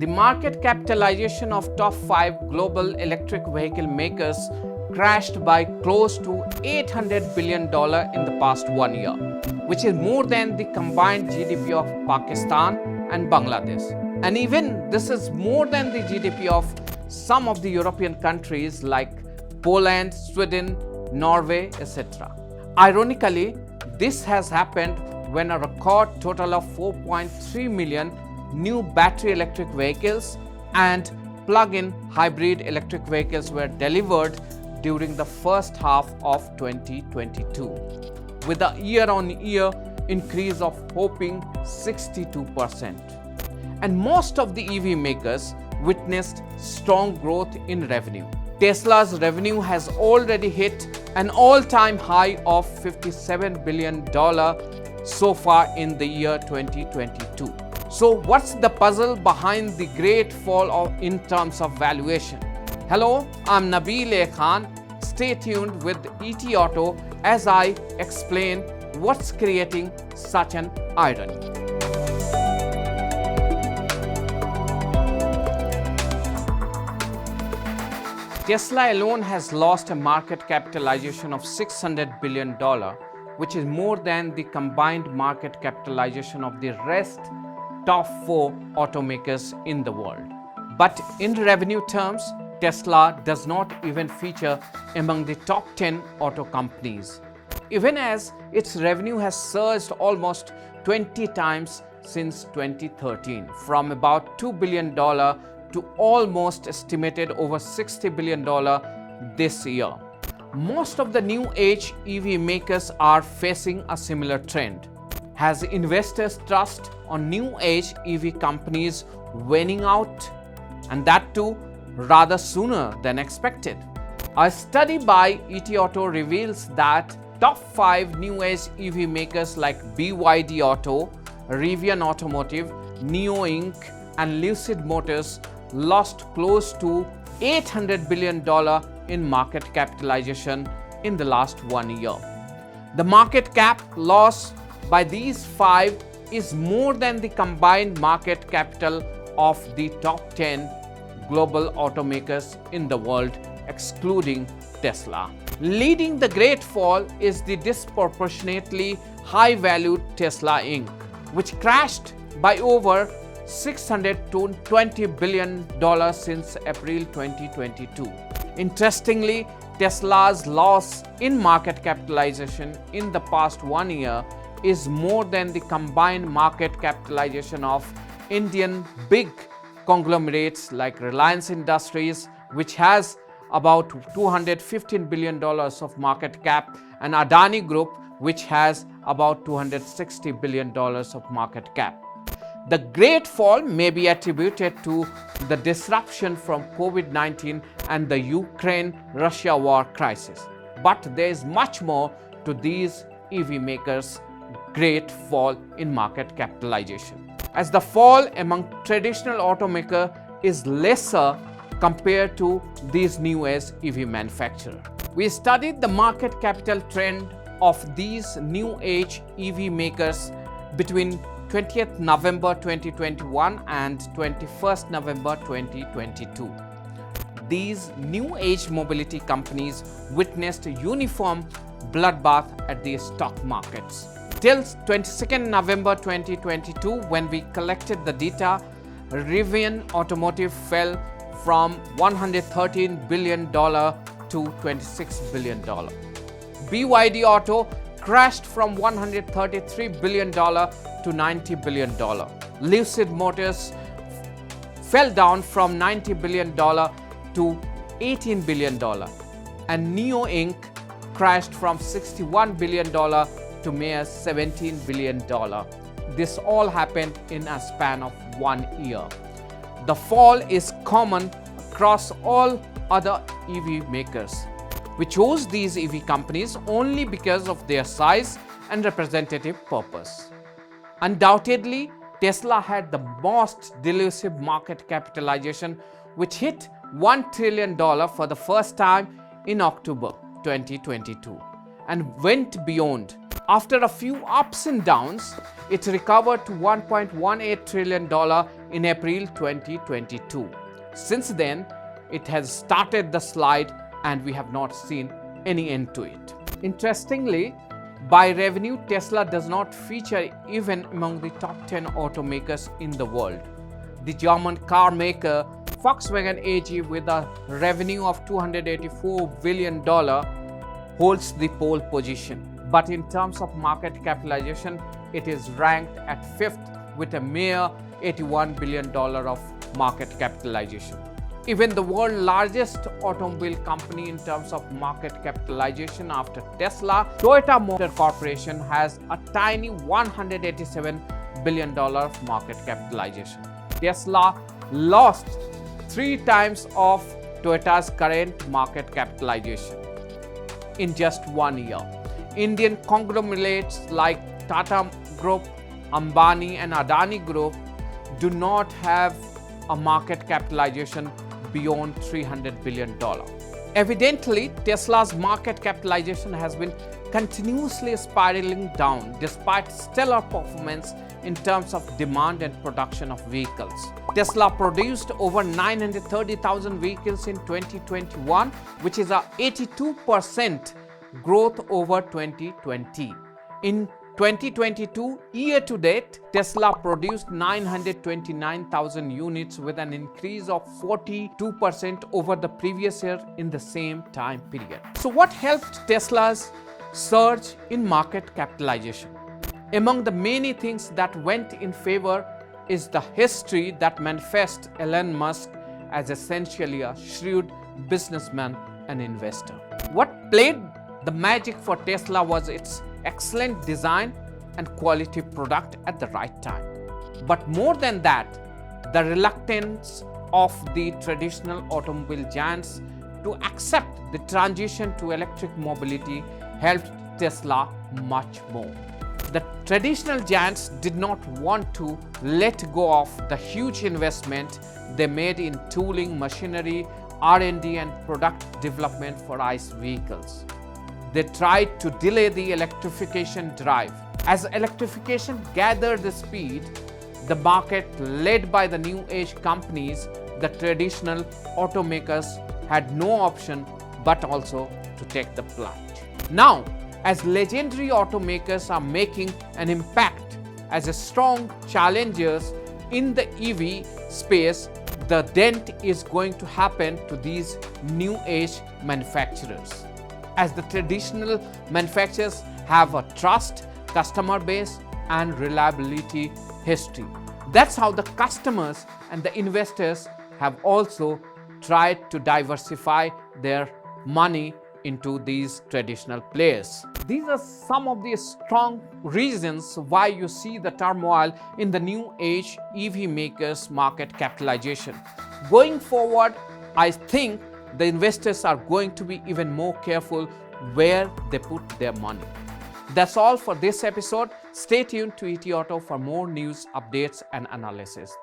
the market capitalization of top 5 global electric vehicle makers crashed by close to $800 billion in the past 1 year, which is more than the combined GDP of Pakistan and Bangladesh. And even this is more than the GDP of some of the European countries like Poland, Sweden, Norway, etc. Ironically, this has happened when a record total of 4.3 million new battery electric vehicles and plug-in hybrid electric vehicles were delivered during the first half of 2022, with a year-on-year increase of whopping 62%. And most of the EV makers witnessed strong growth in revenue. Tesla's revenue has already hit an all-time high of $57 billion so far in the year 2022. So what's the puzzle behind the great fall in terms of valuation? Hello, I'm Nabeel A Khan. Stay tuned with ET Auto as I explain what's creating such an irony. Tesla alone has lost a market capitalization of $600 billion, which is more than the combined market capitalization of the rest top 4 automakers in the world. But in revenue terms, Tesla does not even feature among the top 10 auto companies, even as its revenue has surged almost 20 times since 2013, from about $2 billion to almost estimated over $60 billion this year. Most of the new age EV makers are facing a similar trend, as investors' trust on new age EV companies waning out, and that too rather sooner than expected. A study by ET Auto reveals that top 5 new age EV makers like BYD Auto, Rivian Automotive, NIO Inc. and Lucid Motors lost close to $800 billion in market capitalization in the last 1 year. The market cap loss by these 5 is more than the combined market capital of the top 10 global automakers in the world, excluding Tesla. Leading the great fall is the disproportionately high-valued Tesla Inc., which crashed by over $620 billion since April 2022. Interestingly, Tesla's loss in market capitalization in the past 1 year is more than the combined market capitalization of Indian big conglomerates like Reliance Industries, which has about $215 billion of market cap, and Adani Group, which has about $260 billion of market cap. The great fall may be attributed to the disruption from COVID-19 and the Ukraine-Russia war crisis. But there is much more to these EV makers' great fall in market capitalization, as the fall among traditional automakers is lesser compared to these new age EV manufacturers. We studied the market capital trend of these new age EV makers between 20th November 2021 and 21st November 2022. These new age mobility companies witnessed a uniform bloodbath at the stock markets. Till 22nd November 2022, when we collected the data, Rivian Automotive fell from $113 billion to $26 billion. BYD Auto crashed from $133 billion to $90 billion. Lucid Motors fell down from $90 billion to $18 billion. And NIO Inc. crashed from $61 billion to mere $17 billion. This all happened in a span of 1 year. The fall is common across all other EV makers. We chose these EV companies only because of their size and representative purpose. Undoubtedly, Tesla had the most delusive market capitalization, which hit $1 trillion for the first time in October 2022 and went beyond. After a few ups and downs, it recovered to $1.18 trillion in April 2022. Since then, it has started the slide and we have not seen any end to it. Interestingly, by revenue, Tesla does not feature even among the top 10 automakers in the world. The German car maker Volkswagen AG, with a revenue of $284 billion, holds the pole position. But in terms of market capitalization, it is ranked at 5th with a mere $81 billion of market capitalization. Even the world's largest automobile company in terms of market capitalization after Tesla, Toyota Motor Corporation, has a tiny $187 billion market capitalization. Tesla lost 3 times of Toyota's current market capitalization in just 1 year. Indian conglomerates like Tata Group, Ambani and Adani Group do not have a market capitalization beyond $300 billion. Evidently, Tesla's market capitalization has been continuously spiraling down despite stellar performance in terms of demand and production of vehicles. Tesla produced over 930,000 vehicles in 2021, which is a 82% growth over 2020. In 2022 year to date, Tesla produced 929,000 units with an increase of 42% over the previous year in the same time period. So what helped Tesla's surge in market capitalization? Among the many things that went in favor is the history that manifests Elon Musk as essentially a shrewd businessman and investor. What played the magic for Tesla was its excellent design and quality product at the right time. But more than that, the reluctance of the traditional automobile giants to accept the transition to electric mobility helped Tesla much more. The traditional giants did not want to let go of the huge investment they made in tooling, machinery, R&D and product development for ICE vehicles. They tried to delay the electrification drive. As electrification gathered the speed, the market led by the new age companies, the traditional automakers had no option but also to take the plunge. Now, as legendary automakers are making an impact as a strong challengers in the EV space, the dent is going to happen to these new age manufacturers. As the traditional manufacturers have a trust, customer base and reliability history. That's how the customers and the investors have also tried to diversify their money into these traditional players. These are some of the strong reasons why you see the turmoil in the new age EV makers market capitalization. Going forward, I think the investors are going to be even more careful where they put their money. That's all for this episode. Stay tuned to ET Auto for more news, updates and analysis.